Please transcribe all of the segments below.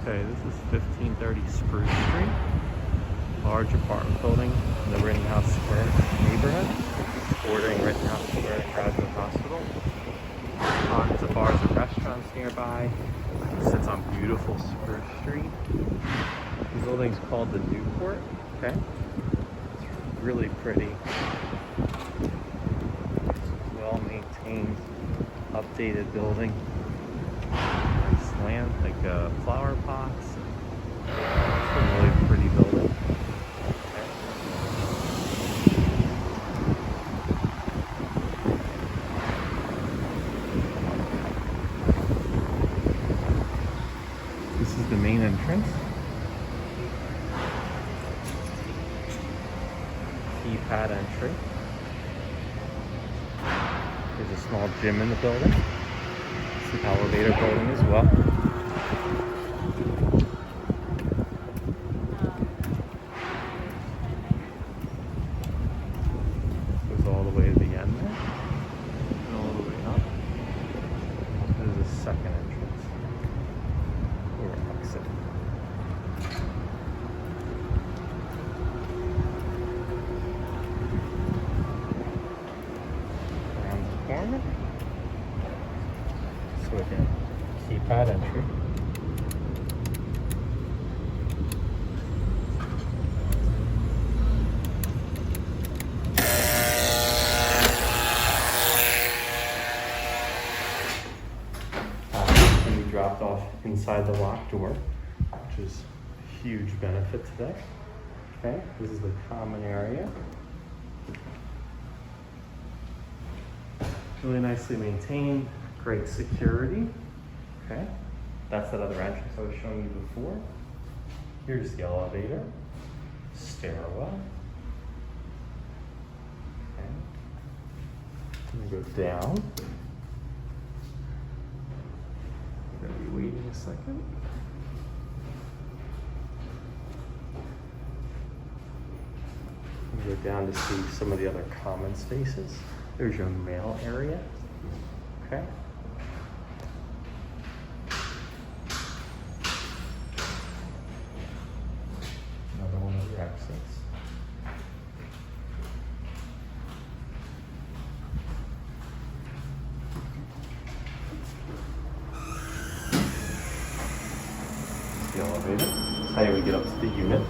Okay, this is 1530 Spruce Street, large apartment building in the Rittenhouse Square neighborhood, bordering Rittenhouse Square Graduate Hospital. Tons of bars and restaurants nearby. It sits on beautiful Spruce Street. This building's called the Newport. Okay, it's really pretty, well maintained, updated building. Nice land, like flower pots. It's a really pretty building. Okay. This is the main entrance. Keypad entry. There's a small gym in the building. It's an elevator building as well. Goes all the way to the end there. And all the way up. There's a second entrance. Or exit. Around the corner. So again, keypad entry. Can be dropped off inside the locked door, which is a huge benefit today. Okay, this is the common area. Really nicely maintained, great security. Okay, that's that other entrance I was showing you before. Here's the elevator, stairwell. Okay, I'm gonna go down. I'm gonna be waiting a second. I'm gonna go down to see some of the other common spaces. There's your mail area. Okay. Another one of your exits. The elevator. That's how we get up to the unit.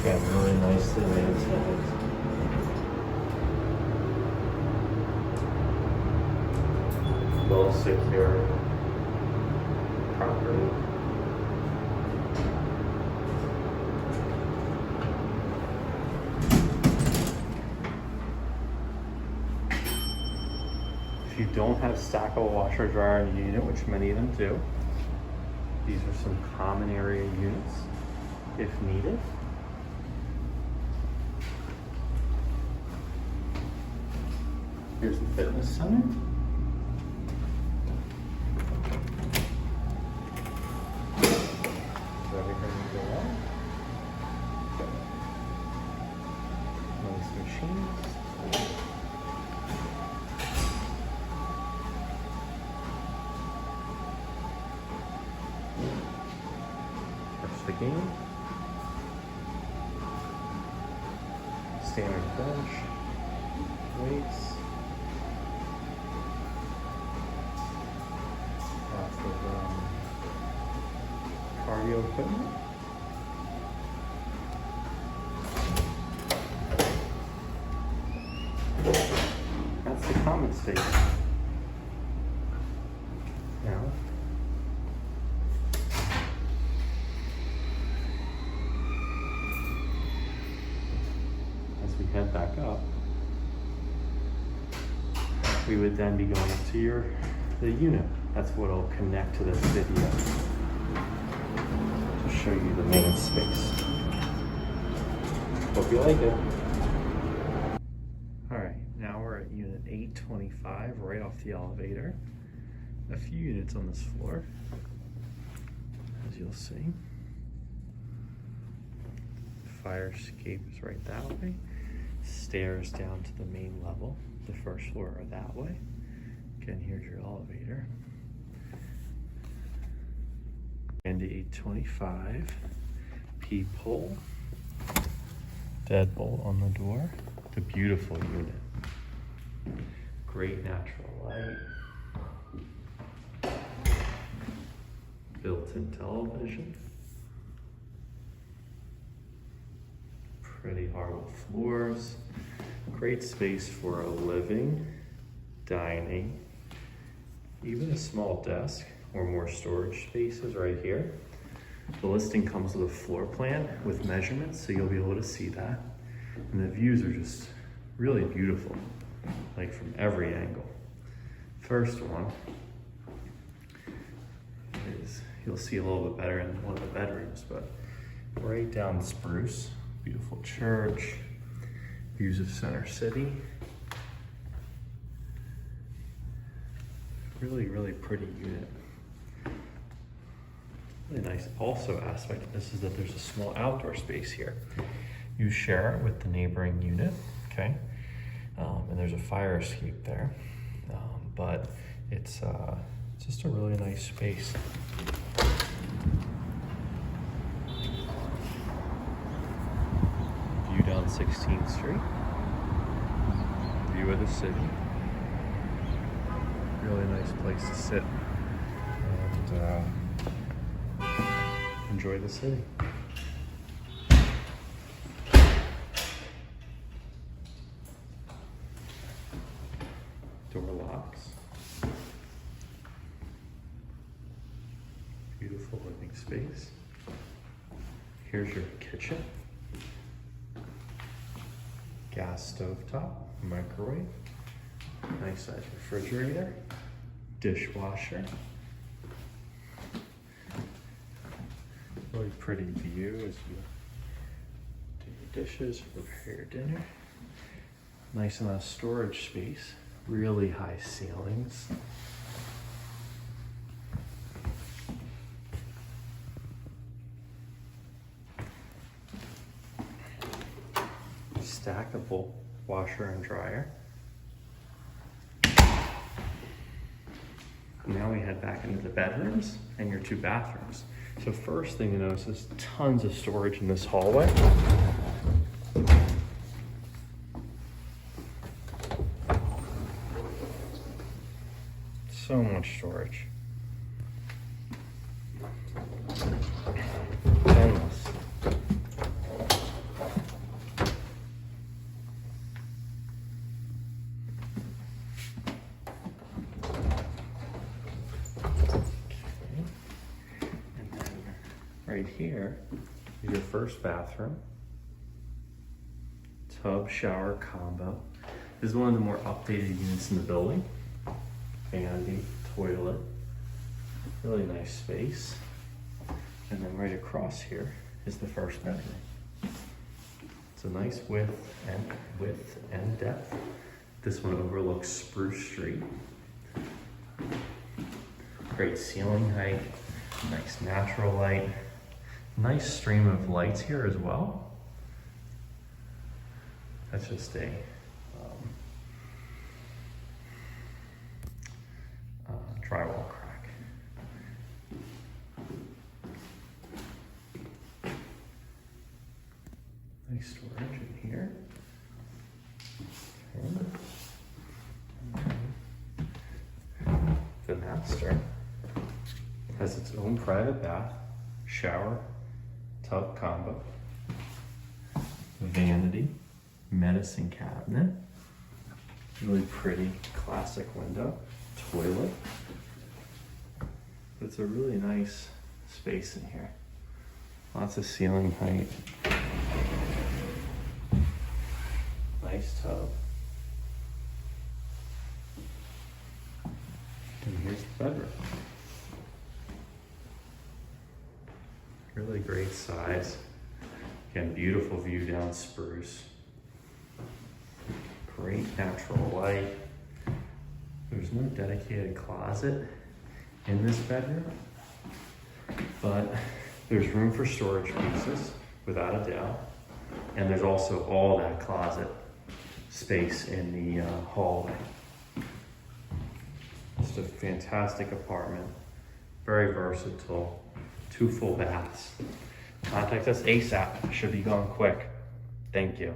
Again, really nicely maintained. Well secured property. If you don't have stackable washer dryer in the unit, which many of them do, these are some common area units if needed. Here's the fitness center. Is everything go on? Nice machines. That's the game. Standard bench. Weights. Lots of cardio equipment. That's the common space. Now, as we head back up, we would then be going to the unit. That's what will connect to this video to show you the main space. Hope you like it. All right, now we're at unit 825, right off the elevator. A few units on this floor, as you'll see. Fire escape is right that way. stairs down to the main level. The first floor are that way. Again, here's your elevator. And 825 peephole. Deadbolt on the door. The beautiful unit. Great natural light. Built-in television. Pretty hardwood floors. Great space for a living, dining, even a small desk or more storage spaces right here. The listing comes with a floor plan with measurements, so you'll be able to see that. And the views are just really beautiful, like from every angle. First one is, you'll see a little bit better in one of the bedrooms, but right down Spruce, beautiful church, views of Center City. Really, really pretty unit. Really nice also aspect of this is that there's a small outdoor space here. You share it with the neighboring unit, okay? And there's a fire escape there, but it's just a really nice space. View down 16th Street. View of the city. Really nice place to sit and enjoy the city. Door locks. Beautiful living space. Here's your kitchen. Gas stovetop, microwave. Nice size refrigerator. Dishwasher. Really pretty view as you do your dishes, prepare your dinner. Nice enough storage space. Really high ceilings. Stackable washer and dryer. Now we head back into the bedrooms and your two bathrooms. So first thing to notice is tons of storage in this hallway. So much storage. Endless. Right here is your first bathroom. Tub shower combo. This is one of the more updated units in the building. Vanity, toilet, really nice space. And then right across here is the first bedroom. It's a nice width and depth. This one overlooks Spruce Street. Great ceiling height, nice natural light. Nice stream of lights here as well. That's just a drywall crack. Nice storage in here. Okay. The master has its own private bath, shower, tub combo, vanity, medicine cabinet, really pretty classic window, toilet. It's a really nice space in here. Lots of ceiling height. Nice tub. And here's the bedroom. Really great size. Again, beautiful view down Spruce. Great natural light. There's no dedicated closet in this bedroom, but there's room for storage pieces, without a doubt. And there's also all that closet space in the hallway. Just a fantastic apartment, very versatile, 2 full baths. Contact us ASAP, should be going quick. Thank you.